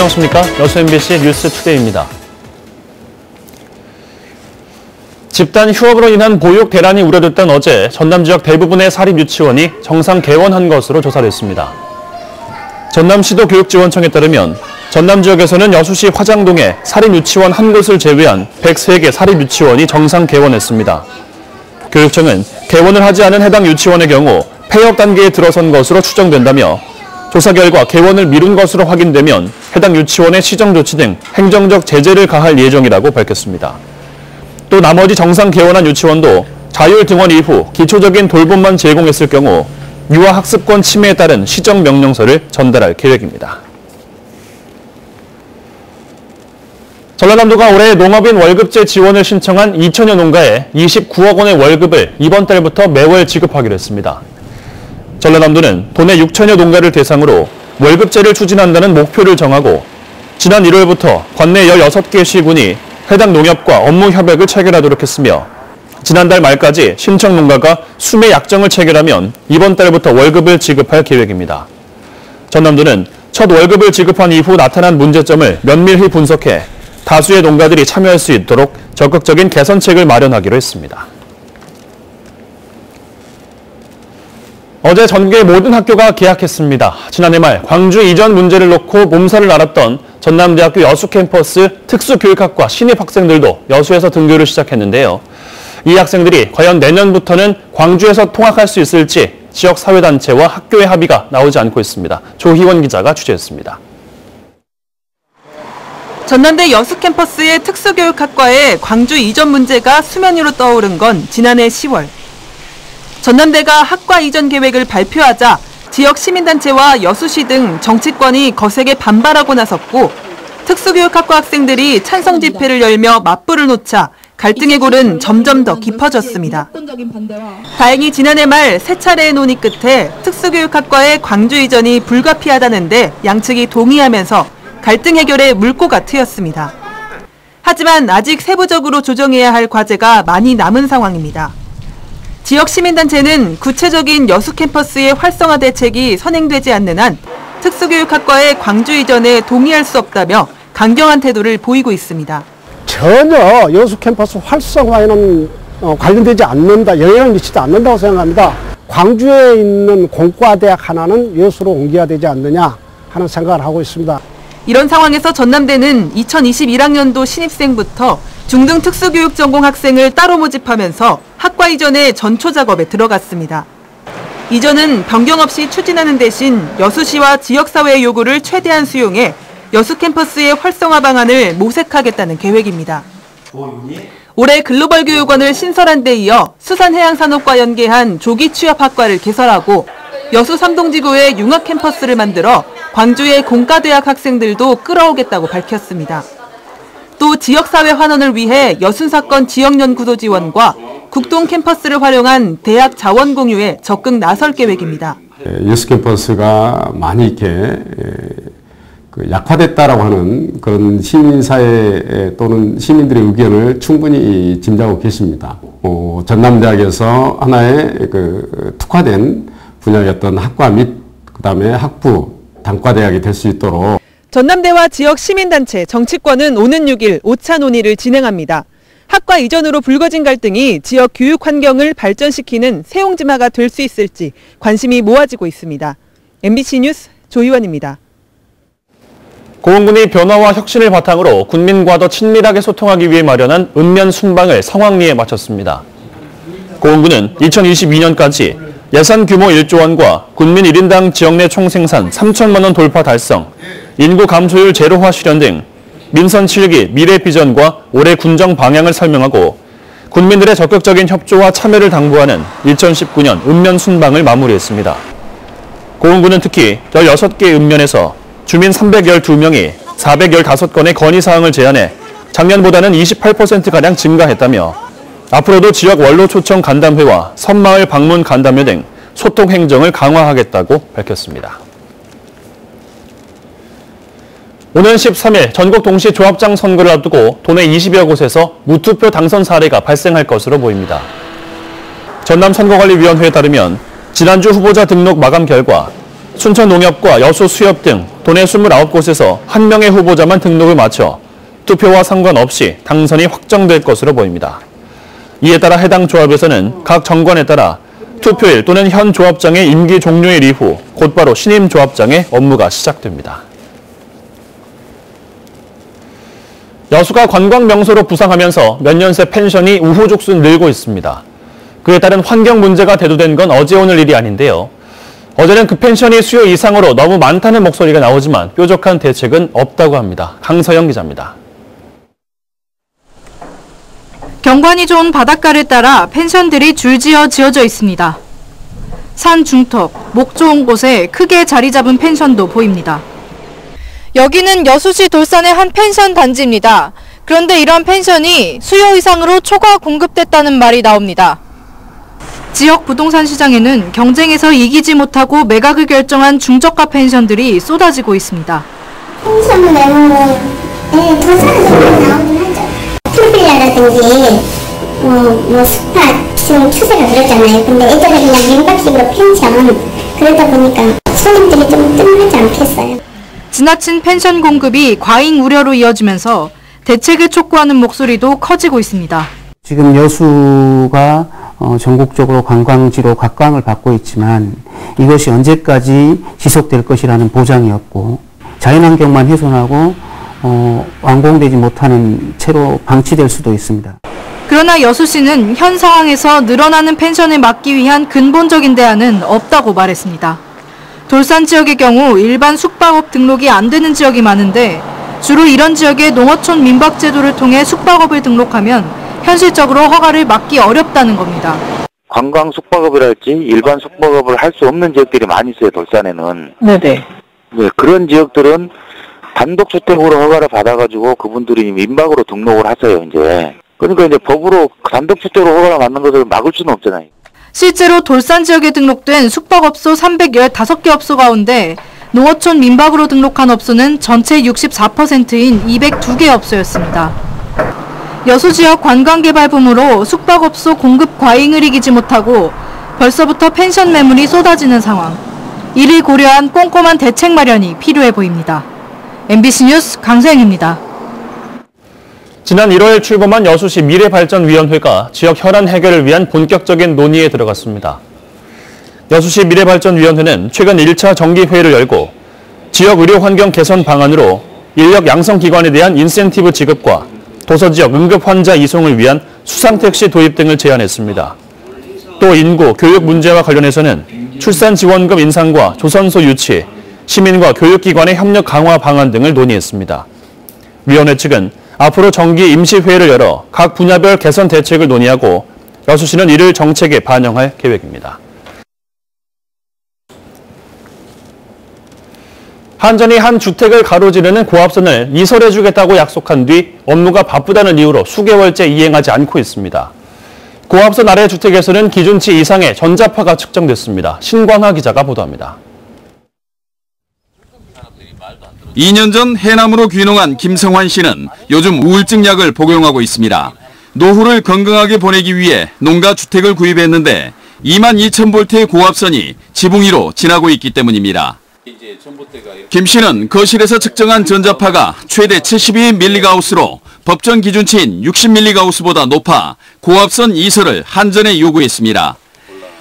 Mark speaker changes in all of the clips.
Speaker 1: 안녕하십니까. 여수 MBC 뉴스투데이입니다. 집단 휴업으로 인한 보육 대란이 우려됐던 어제 전남 지역 대부분의 사립유치원이 정상 개원한 것으로 조사됐습니다. 전남시도 교육지원청에 따르면 전남 지역에서는 여수시 화장동에 사립유치원 한 곳을 제외한 103개 사립유치원이 정상 개원했습니다. 교육청은 개원을 하지 않은 해당 유치원의 경우 폐업 단계에 들어선 것으로 추정된다며 조사 결과 개원을 미룬 것으로 확인되면 해당 유치원의 시정조치 등 행정적 제재를 가할 예정이라고 밝혔습니다. 또 나머지 정상 개원한 유치원도 자율 등원 이후 기초적인 돌봄만 제공했을 경우 유아학습권 침해에 따른 시정명령서를 전달할 계획입니다. 전라남도가 올해 농업인 월급제 지원을 신청한 2천여 농가에 29억 원의 월급을 이번 달부터 매월 지급하기로 했습니다. 전라남도는 도내 6천여 농가를 대상으로 월급제를 추진한다는 목표를 정하고 지난 1월부터 관내 16개 시군이 해당 농협과 업무 협약을 체결하도록 했으며 지난달 말까지 신청 농가가 수매 약정을 체결하면 이번 달부터 월급을 지급할 계획입니다. 전남도는 첫 월급을 지급한 이후 나타난 문제점을 면밀히 분석해 다수의 농가들이 참여할 수 있도록 적극적인 개선책을 마련하기로 했습니다. 어제 전국의 모든 학교가 개학했습니다. 지난해 말 광주 이전 문제를 놓고 몸살을 앓았던 전남대학교 여수 캠퍼스 특수교육학과 신입 학생들도 여수에서 등교를 시작했는데요. 이 학생들이 과연 내년부터는 광주에서 통학할 수 있을지 지역 사회단체와 학교의 합의가 나오지 않고 있습니다. 조희원 기자가 취재했습니다.
Speaker 2: 전남대 여수 캠퍼스의 특수교육학과에 광주 이전 문제가 수면 위로 떠오른 건 지난해 10월. 전남대가 학과 이전 계획을 발표하자 지역 시민단체와 여수시 등 정치권이 거세게 반발하고 나섰고 특수교육학과 학생들이 찬성 집회를 열며 맞불을 놓자 갈등의 골은 점점 더 깊어졌습니다. 다행히 지난해 말 3차례의 논의 끝에 특수교육학과의 광주 이전이 불가피하다는데 양측이 동의하면서 갈등 해결에 물꼬가 트였습니다. 하지만 아직 세부적으로 조정해야 할 과제가 많이 남은 상황입니다. 지역 시민단체는 구체적인 여수 캠퍼스의 활성화 대책이 선행되지 않는 한 특수교육학과의 광주 이전에 동의할 수 없다며 강경한 태도를 보이고 있습니다.
Speaker 3: 전혀 여수 캠퍼스 활성화에는 관련되지 않는다, 영향을 미치지 않는다고 생각합니다. 광주에 있는 공과대학 하나는 여수로 옮겨야 되지 않느냐 하는 생각을 하고 있습니다.
Speaker 2: 이런 상황에서 전남대는 2021학년도 신입생부터 중등 특수교육 전공 학생을 따로 모집하면서 학과 이전의 전초 작업에 들어갔습니다. 이전은 변경 없이 추진하는 대신 여수시와 지역사회의 요구를 최대한 수용해 여수 캠퍼스의 활성화 방안을 모색하겠다는 계획입니다. 올해 글로벌교육원을 신설한 데 이어 수산해양산업과 연계한 조기취업학과를 개설하고 여수 삼동지구에 융합 캠퍼스를 만들어 광주의 공과대학 학생들도 끌어오겠다고 밝혔습니다. 또 지역사회 환원을 위해 여순사건 지역연구소 지원과 국동 캠퍼스를 활용한 대학 자원 공유에 적극 나설 계획입니다.
Speaker 4: 여수 캠퍼스가 많이 이렇게 약화됐다라고 하는 그런 시민사회 또는 시민들의 의견을 충분히 짐작하고 계십니다. 전남대학에서 하나의 특화된 분야의 어떤 학과 및 그다음에 학부, 단과대학이 될 수 있도록
Speaker 2: 전남대와 지역 시민단체, 정치권은 오는 6일 5차 논의를 진행합니다. 학과 이전으로 불거진 갈등이 지역 교육 환경을 발전시키는 세옹지마가 될 수 있을지 관심이 모아지고 있습니다. MBC 뉴스 조희원입니다.
Speaker 1: 고흥군이 변화와 혁신을 바탕으로 군민과 더 친밀하게 소통하기 위해 마련한 읍면 순방을 성황리에 마쳤습니다. 고흥군은 2022년까지 예산 규모 1조 원과 군민 1인당 지역 내 총생산 3천만 원 돌파 달성, 인구 감소율 제로화 실현 등 민선 7기 미래 비전과 올해 군정 방향을 설명하고 군민들의 적극적인 협조와 참여를 당부하는 2019년 읍면 순방을 마무리했습니다. 고흥군은 특히 16개 읍면에서 주민 312명이 415건의 건의사항을 제안해 작년보다는 28%가량 증가했다며 앞으로도 지역 원로 초청 간담회와 섬마을 방문 간담회 등 소통 행정을 강화하겠다고 밝혔습니다. 오는 13일 전국 동시 조합장 선거를 앞두고 도내 20여 곳에서 무투표 당선 사례가 발생할 것으로 보입니다. 전남선거관리위원회에 따르면 지난주 후보자 등록 마감 결과 순천농협과 여수수협 등 도내 29곳에서 한 명의 후보자만 등록을 마쳐 투표와 상관없이 당선이 확정될 것으로 보입니다. 이에 따라 해당 조합에서는 각 정관에 따라 투표일 또는 현 조합장의 임기 종료일 이후 곧바로 신임 조합장의 업무가 시작됩니다. 여수가 관광 명소로 부상하면서 몇 년 새 펜션이 우후죽순 늘고 있습니다. 그에 따른 환경 문제가 대두된 건 어제 오늘 일이 아닌데요. 어제는 그 펜션이 수요 이상으로 너무 많다는 목소리가 나오지만 뾰족한 대책은 없다고 합니다. 강서영 기자입니다.
Speaker 5: 경관이 좋은 바닷가를 따라 펜션들이 줄지어 지어져 있습니다. 산 중턱, 목 좋은 곳에 크게 자리 잡은 펜션도 보입니다. 여기는 여수시 돌산의 한 펜션 단지입니다. 그런데 이런 펜션이 수요 이상으로 초과 공급됐다는 말이 나옵니다. 지역 부동산 시장에는 경쟁에서 이기지 못하고 매각을 결정한 중저가 펜션들이 쏟아지고 있습니다.
Speaker 6: 펜션을 내놓으면 더 사는 정도는 나오긴 하죠. 풀빌라라든지 스파 지금 추세가 그러잖아요. 근데 예전에 그냥 민박식으로 펜션 그러다 보니까 손님들이 좀 뜸하지 않겠어요.
Speaker 5: 지나친 펜션 공급이 과잉 우려로 이어지면서 대책을 촉구하는 목소리도 커지고 있습니다.
Speaker 7: 지금 여수가 전국적으로 관광지로 각광을 받고 있지만 이것이 언제까지 지속될 것이라는 보장이 없고 자연환경만 훼손하고 완공되지 못하는 채로 방치될 수도 있습니다.
Speaker 5: 그러나 여수시는 현 상황에서 늘어나는 펜션을 막기 위한 근본적인 대안은 없다고 말했습니다. 돌산 지역의 경우 일반 숙박업 등록이 안 되는 지역이 많은데 주로 이런 지역에 농어촌 민박제도를 통해 숙박업을 등록하면 현실적으로 허가를 받기 어렵다는 겁니다.
Speaker 8: 관광 숙박업이랄지 일반 숙박업을 할 수 없는 지역들이 많이 있어요, 돌산에는.
Speaker 2: 네네.
Speaker 8: 네, 그런 지역들은 단독주택으로 허가를 받아가지고 그분들이 민박으로 등록을 하세요, 이제. 그러니까 이제 법으로 단독주택으로 허가를 받는 것을 막을 수는 없잖아요.
Speaker 5: 실제로 돌산 지역에 등록된 숙박업소 315개 업소 가운데 농어촌 민박으로 등록한 업소는 전체 64%인 202개 업소였습니다. 여수 지역 관광개발붐으로 숙박업소 공급 과잉을 이기지 못하고 벌써부터 펜션 매물이 쏟아지는 상황. 이를 고려한 꼼꼼한 대책 마련이 필요해 보입니다. MBC 뉴스 강서영입니다.
Speaker 1: 지난 1월 출범한 여수시 미래발전위원회가 지역 혈안 해결을 위한 본격적인 논의에 들어갔습니다. 여수시 미래발전위원회는 최근 1차 정기회의를 열고 지역 의료 환경 개선 방안으로 인력 양성기관에 대한 인센티브 지급과 도서지역 응급환자 이송을 위한 수상택시 도입 등을 제안했습니다. 또 인구, 교육 문제와 관련해서는 출산지원금 인상과 조선소 유치, 시민과 교육기관의 협력 강화 방안 등을 논의했습니다. 위원회 측은 앞으로 정기 임시회의를 열어 각 분야별 개선 대책을 논의하고 여수시는 이를 정책에 반영할 계획입니다. 한전이 한 주택을 가로지르는 고압선을 이설해주겠다고 약속한 뒤 업무가 바쁘다는 이유로 수개월째 이행하지 않고 있습니다. 고압선 아래 주택에서는 기준치 이상의 전자파가 측정됐습니다. 신광하 기자가 보도합니다.
Speaker 9: 2년 전 해남으로 귀농한 김성환 씨는 요즘 우울증 약을 복용하고 있습니다. 노후를 건강하게 보내기 위해 농가 주택을 구입했는데 22,000볼트의 고압선이 지붕 위로 지나고 있기 때문입니다. 김 씨는 거실에서 측정한 전자파가 최대 72mHz로 법정 기준치인 60mHz보다 높아 고압선 이설을 한전에 요구했습니다.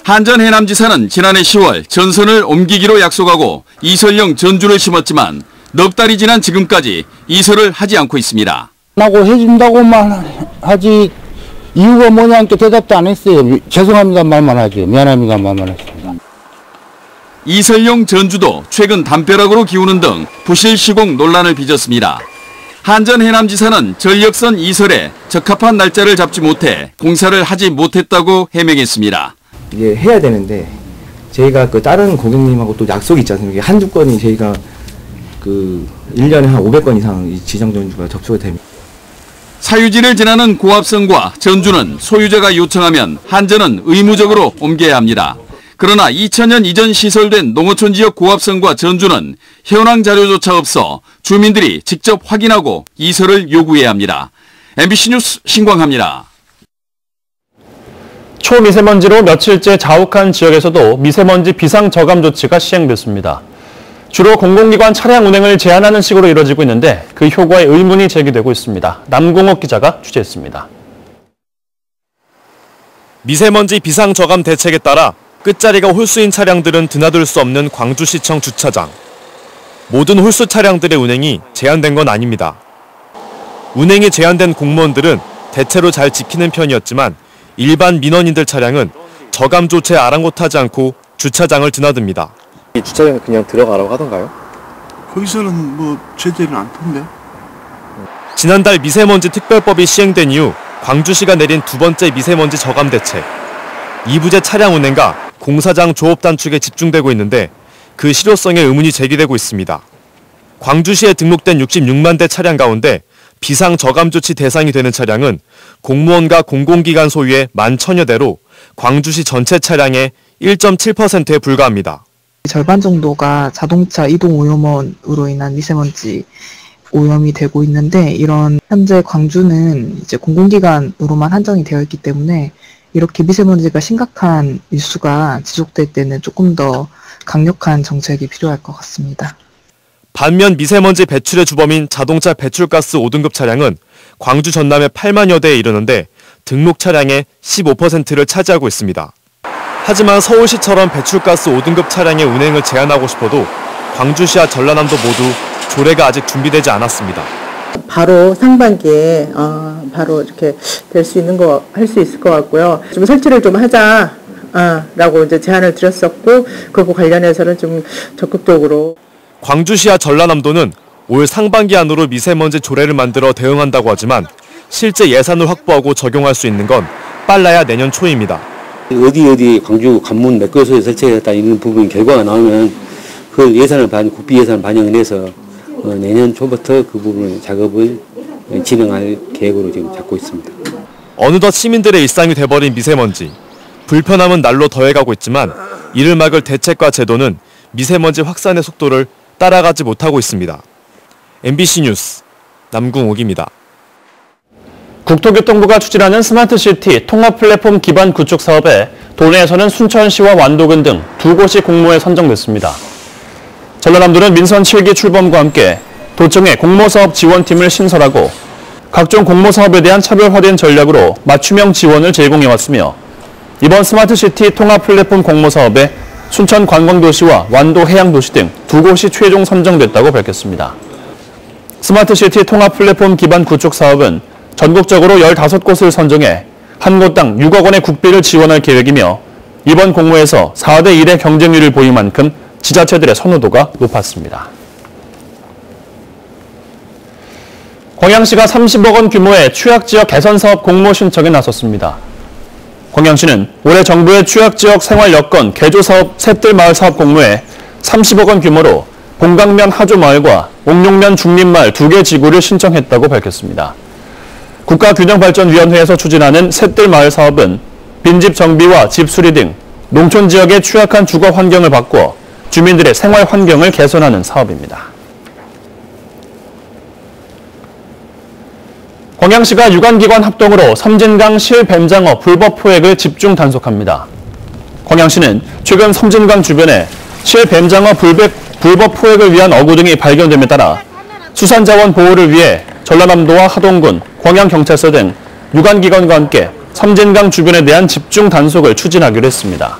Speaker 9: 한전 해남지사는 지난해 10월 전선을 옮기기로 약속하고 이설용 전주를 심었지만 넉 달이 지난 지금까지 이설을 하지 않고 있습니다.
Speaker 10: 하고 해준다고만 하지 이유가 뭐냐니까 대답도 안 했어요. 죄송합니다 말만 하죠. 미안합니다 말만 했습니다.
Speaker 9: 이설용 전주도 최근 담벼락으로 기우는 등 부실 시공 논란을 빚었습니다. 한전 해남지사는 전력선 이설에 적합한 날짜를 잡지 못해 공사를 하지 못했다고 해명했습니다.
Speaker 11: 이게 해야 되는데 저희가 그 다른 고객님하고 또 약속이 있지 않습니까? 한두 건이 저희가 그 1년에 한 500건 이상 지정 전주가 접촉이 됩니다.
Speaker 9: 사유지를 지나는 고압선과 전주는 소유자가 요청하면 한전은 의무적으로 옮겨야 합니다. 그러나 2000년 이전 시설된 농어촌 지역 고압선과 전주는 현황 자료조차 없어 주민들이 직접 확인하고 이설을 요구해야 합니다. MBC 뉴스 신광하입니다.
Speaker 1: 초미세먼지로 며칠째 자욱한 지역에서도 미세먼지 비상저감 조치가 시행됐습니다. 주로 공공기관 차량 운행을 제한하는 식으로 이뤄지고 있는데 그 효과에 의문이 제기되고 있습니다. 남궁옥 기자가 취재했습니다.
Speaker 12: 미세먼지 비상저감 대책에 따라 끝자리가 홀수인 차량들은 드나들 수 없는 광주시청 주차장. 모든 홀수 차량들의 운행이 제한된 건 아닙니다. 운행이 제한된 공무원들은 대체로 잘 지키는 편이었지만 일반 민원인들 차량은 저감 조치에 아랑곳하지 않고 주차장을 드나듭니다.
Speaker 13: 이 주차장에 그냥 들어가라고 하던가요?
Speaker 14: 거기서는 뭐 제대로 않던데.
Speaker 12: 지난달 미세먼지 특별법이 시행된 이후 광주시가 내린 두 번째 미세먼지 저감 대책. 2부제 차량 운행과 공사장 조업 단축에 집중되고 있는데 그 실효성에 의문이 제기되고 있습니다. 광주시에 등록된 66만 대 차량 가운데 비상 저감 조치 대상이 되는 차량은 공무원과 공공기관 소유의 11,000여 대로 광주시 전체 차량의 1.7%에 불과합니다.
Speaker 15: 절반 정도가 자동차 이동 오염원으로 인한 미세먼지 오염이 되고 있는데, 이런 현재 광주는 이제 공공기관으로만 한정이 되어 있기 때문에 이렇게 미세먼지가 심각한 일수가 지속될 때는 조금 더 강력한 정책이 필요할 것 같습니다.
Speaker 12: 반면 미세먼지 배출의 주범인 자동차 배출가스 5등급 차량은 광주 전남에 8만여 대에 이르는데 등록 차량의 15%를 차지하고 있습니다. 하지만 서울시처럼 배출가스 5등급 차량의 운행을 제한하고 싶어도 광주시와 전라남도 모두 조례가 아직 준비되지 않았습니다.
Speaker 16: 바로 상반기에 바로 이렇게 될 수 있는 거 할 수 있을 것 같고요. 좀 설치를 좀 하자 라고 이제 제안을 드렸었고, 그거 관련해서는 좀 적극적으로.
Speaker 12: 광주시와 전라남도는 올 상반기 안으로 미세먼지 조례를 만들어 대응한다고 하지만 실제 예산을 확보하고 적용할 수 있는 건 빨라야 내년 초입니다.
Speaker 17: 어디 광주 관문 몇 곳에 설치했다 이런 부분 결과가 나오면 그 예산을 국비 예산을 반영을 해서 내년 초부터 그 부분 작업을 진행할 계획으로 지금 잡고 있습니다.
Speaker 12: 어느덧 시민들의 일상이 돼버린 미세먼지. 불편함은 날로 더해가고 있지만 이를 막을 대책과 제도는 미세먼지 확산의 속도를 따라가지 못하고 있습니다. MBC 뉴스 남궁옥입니다.
Speaker 1: 국토교통부가 추진하는 스마트시티 통합 플랫폼 기반 구축 사업에 도내에서는 순천시와 완도군 등 두 곳이 공모에 선정됐습니다. 전라남도는 민선 7기 출범과 함께 도청에 공모사업 지원팀을 신설하고 각종 공모사업에 대한 차별화된 전략으로 맞춤형 지원을 제공해왔으며 이번 스마트시티 통합 플랫폼 공모사업에 순천관광도시와 완도해양도시 등 두 곳이 최종 선정됐다고 밝혔습니다. 스마트시티 통합 플랫폼 기반 구축 사업은 전국적으로 15곳을 선정해 한 곳당 6억 원의 국비를 지원할 계획이며 이번 공모에서 4대 1의 경쟁률을 보인 만큼 지자체들의 선호도가 높았습니다. 광양시가 30억 원 규모의 취약지역 개선사업 공모 신청에 나섰습니다. 광양시는 올해 정부의 취약지역 생활여건 개조사업 셋들마을 사업 공모에 30억 원 규모로 봉강면 하조마을과 옥룡면 중림마을 2개 지구를 신청했다고 밝혔습니다. 국가균형발전위원회에서 추진하는 셋들마을 사업은 빈집 정비와 집 수리 등 농촌 지역의 취약한 주거 환경을 바꿔 주민들의 생활 환경을 개선하는 사업입니다. 광양시가 유관기관 합동으로 섬진강 실뱀장어 불법 포획을 집중 단속합니다. 광양시는 최근 섬진강 주변에 실뱀장어 불법 포획을 위한 어구 등이 발견됨에 따라 수산자원 보호를 위해 전라남도와 하동군, 광양경찰서 등 유관기관과 함께 섬진강 주변에 대한 집중 단속을 추진하기로 했습니다.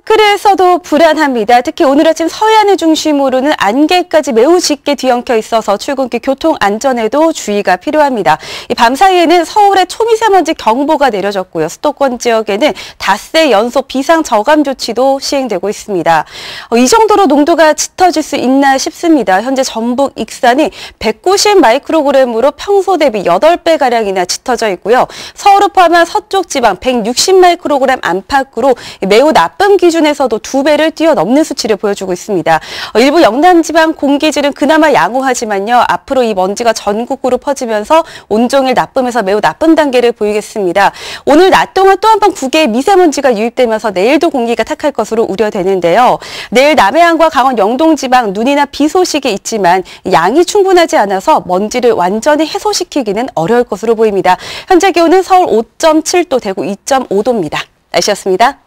Speaker 18: 스크류에서도 불안합니다. 특히 오늘 아침 서해안을 중심으로는 안개까지 매우 짙게 뒤엉켜 있어서 출근길 교통 안전에도 주의가 필요합니다. 이 밤 사이에는 서울에 초미세먼지 경보가 내려졌고요. 수도권 지역에는 닷새 연속 비상 저감 조치도 시행되고 있습니다. 이 정도로 농도가 짙어질 수 있나 싶습니다. 현재 전북 익산이 190 마이크로그램으로 평소 대비 8배가량이나 짙어져 있고요. 서울을 포함한 서쪽 지방 160 마이크로그램 안팎으로 매우 나쁨 기준에서도 2배를 뛰어넘는 수치를 보여주고 있습니다. 일부 영남 지방 공기질은 그나마 양호하지만요. 앞으로 이 먼지가 전국으로 퍼지면서 온종일 나쁨에서 매우 나쁜 단계를 보이겠습니다. 오늘 낮 동안 또 한 번 국외에 미세먼지가 유입되면서 내일도 공기가 탁할 것으로 우려되는데요. 내일 남해안과 강원 영동 지방 눈이나 비 소식이 있지만 양이 충분하지 않아서 먼지를 완전히 해소시키기는 어려울 것으로 보입니다. 현재 기온은 서울 5.7도, 대구 2.5도입니다. 날씨였습니다.